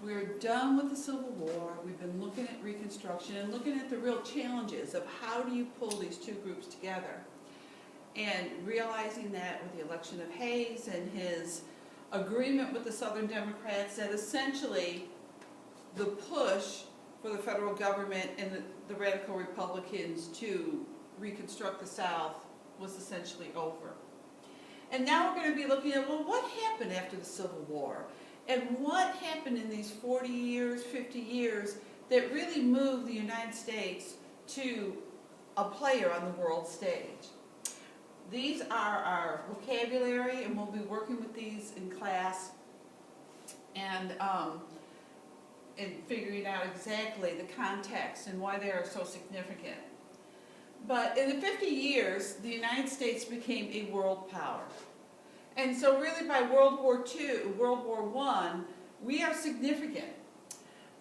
We're done with the Civil War. We've been looking at Reconstruction and looking at the real challenges of how do you pull these two groups together. And realizing that with the election of Hayes and his agreement with the Southern Democrats, that essentially the push for the federal government and the radical Republicans to reconstruct the South was essentially over. And now we're going to be looking at, well, what happened after the Civil War? And what happened in these 40 years, 50 years that really moved the United States to a player on the world stage? These are our vocabulary, and we'll be working with these in class and figuring out exactly the context and why they are so significant. But in the 50 years, the United States became a world power. And so really by World War II, World War I, we are significant.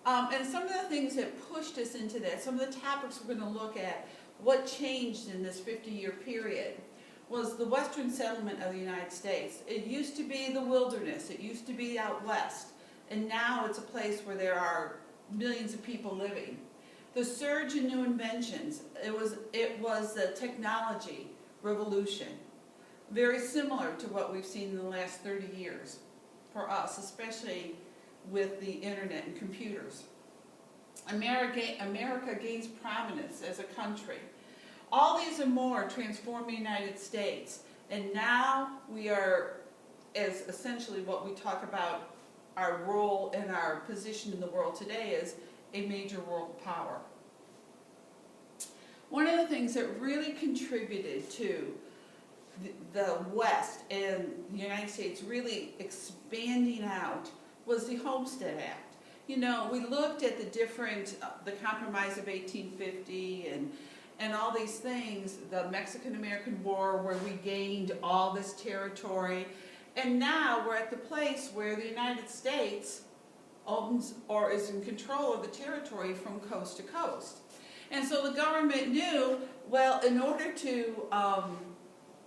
And some of the things that pushed us into that, some of the topics we're going to look at, what changed in this 50-year period, was the Western settlement of the United States. It used to be the wilderness. It used to be out west. And now it's a place where there are millions of people living. The surge in new inventions, it was the technology revolution. Very similar to what we've seen in the last 30 years for us, especially with the internet and computers. America gains prominence as a country. All these and more transform the United States, and now we are, as essentially what we talk about, our role and our position in the world today is a major world power. One of the things that really contributed to the West and the United States really expanding out was the Homestead Act. You know, we looked at the Compromise of 1850 and all these things, the Mexican-American War where we gained all this territory, and now we're at the place where the United States owns or is in control of the territory from coast to coast. And so the government knew, well, in order to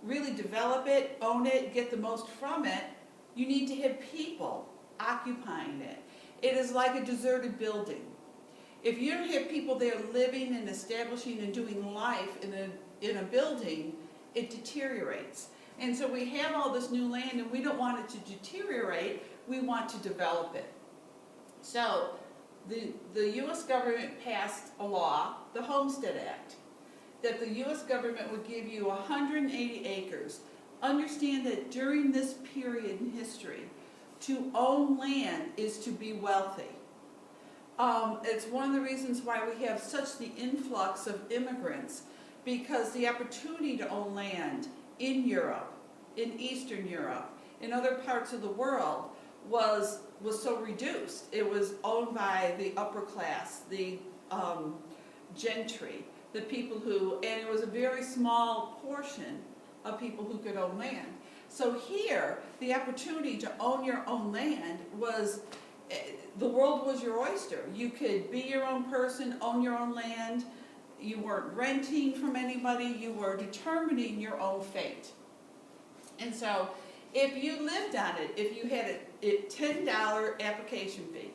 really develop it, own it, get the most from it, you need to have people occupying it. It is like a deserted building. If you don't have people there living and establishing and doing life in a building, it deteriorates. And so we have all this new land and we don't want it to deteriorate, we want to develop it. So the U.S. government passed a law, the Homestead Act, that the U.S. government would give you 180 acres. Understand that during this period in history, to own land is to be wealthy. It's one of the reasons why we have such the influx of immigrants, because the opportunity to own land in Europe, in Eastern Europe, in other parts of the world was so reduced. It was owned by the upper class, the gentry, the people who, and it was a very small portion of people who could own land. So here, the opportunity to own your own land was, the world was your oyster. You could be your own person, own your own land. You weren't renting from anybody. You were determining your own fate. And so if you lived on it, if you had a $10 application fee,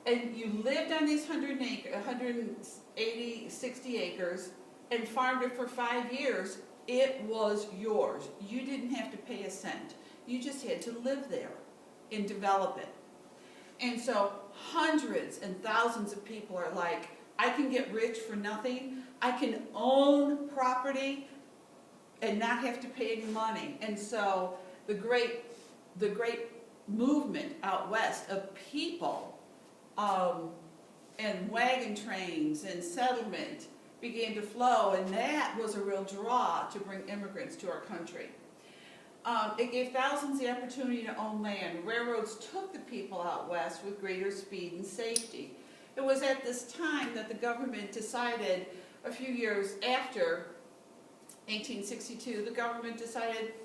and you lived on these 180, 60 acres, and farmed it for 5 years, it was yours. You didn't have to pay a cent. You just had to live there and develop it. And so hundreds and thousands of people are like, I can get rich for nothing. I can own property and not have to pay any money. And so the great movement out west of people and wagon trains and settlement began to flow, and that was a real draw to bring immigrants to our country. It gave thousands the opportunity to own land. Railroads took the people out west with greater speed and safety. It was at this time that the government decided, a few years after 1862, the government decided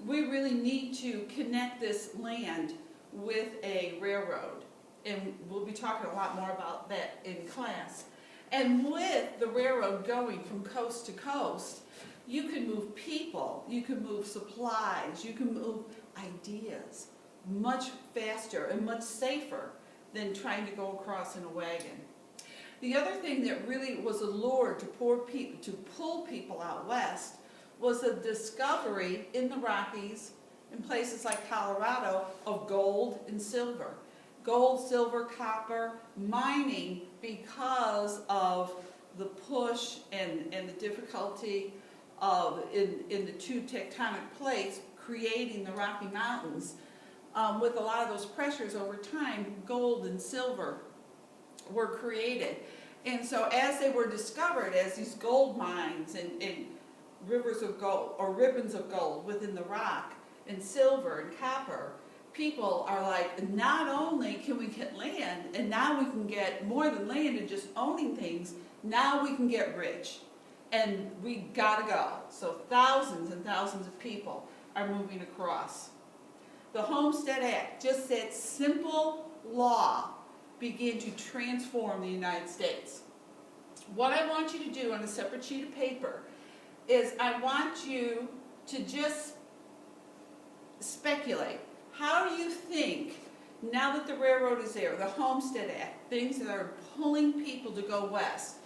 we really need to connect this land with a railroad. And we'll be talking a lot more about that in class. And with the railroad going from coast to coast, you can move people, you can move supplies, you can move ideas much faster and much safer than trying to go across in a wagon. The other thing that really was a lure to pull people out west was the discovery in the Rockies, in places like Colorado, of gold and silver. Gold, silver, copper, mining, because of the push and the difficulty of in the two tectonic plates creating the Rocky Mountains. With a lot of those pressures over time, gold and silver were created. And so as they were discovered as these gold mines and rivers of gold or ribbons of gold within the rock, and silver and copper, people are like, not only can we get land, and now we can get more than land and just owning things, now we can get rich. And we gotta go. So thousands and thousands of people are moving across. The Homestead Act, just that simple law, began to transform the United States. What I want you to do on a separate sheet of paper is I want you to just speculate. How do you think, now that the railroad is there, the Homestead Act, things that are pulling people to go west,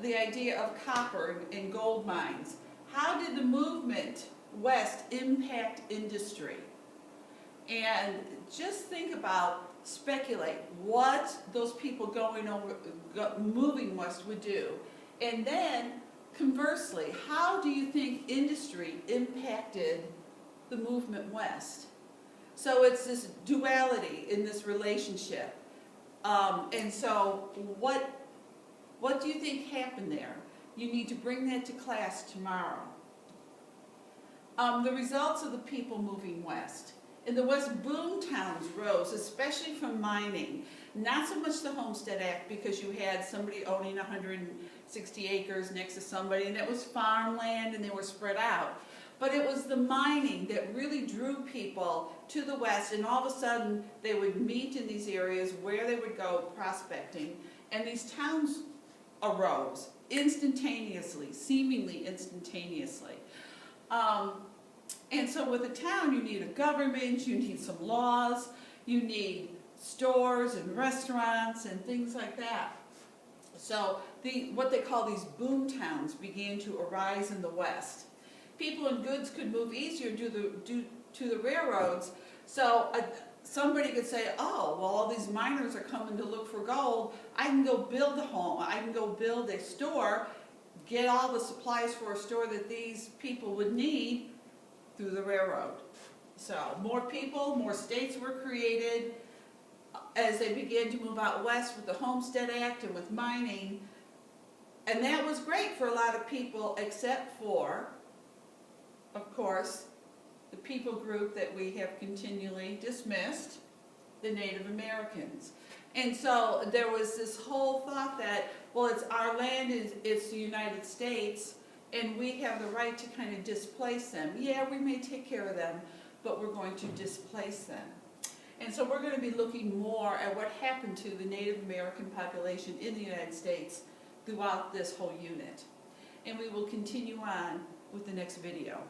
the idea of copper and gold mines, how did the movement west impact industry? And just think about, speculate what those people moving west would do. And then, conversely, how do you think industry impacted the movement west? So it's this duality in this relationship. And so what do you think happened there? You need to bring that to class tomorrow. The results of the people moving west. In the West, boom towns rose, especially from mining. Not so much the Homestead Act, because you had somebody owning 160 acres next to somebody, and it was farmland and they were spread out. But it was the mining that really drew people to the west, and all of a sudden they would meet in these areas where they would go prospecting, and these towns arose instantaneously, seemingly instantaneously. And so with a town, you need a government, you need some laws, you need stores and restaurants and things like that. So what they call these boom towns began to arise in the west. People and goods could move easier due to the railroads. So somebody could say, oh, well, all these miners are coming to look for gold. I can go build a home. I can go build a store, get all the supplies for a store that these people would need through the railroad. So more people, more states were created as they began to move out west with the Homestead Act and with mining. And that was great for a lot of people, except for, of course, the people group that we have continually dismissed, the Native Americans. And so there was this whole thought that, well, it's our land, it's the United States, and we have the right to kind of displace them. Yeah, we may take care of them, but we're going to displace them. And so we're going to be looking more at what happened to the Native American population in the United States throughout this whole unit. And we will continue on with the next video.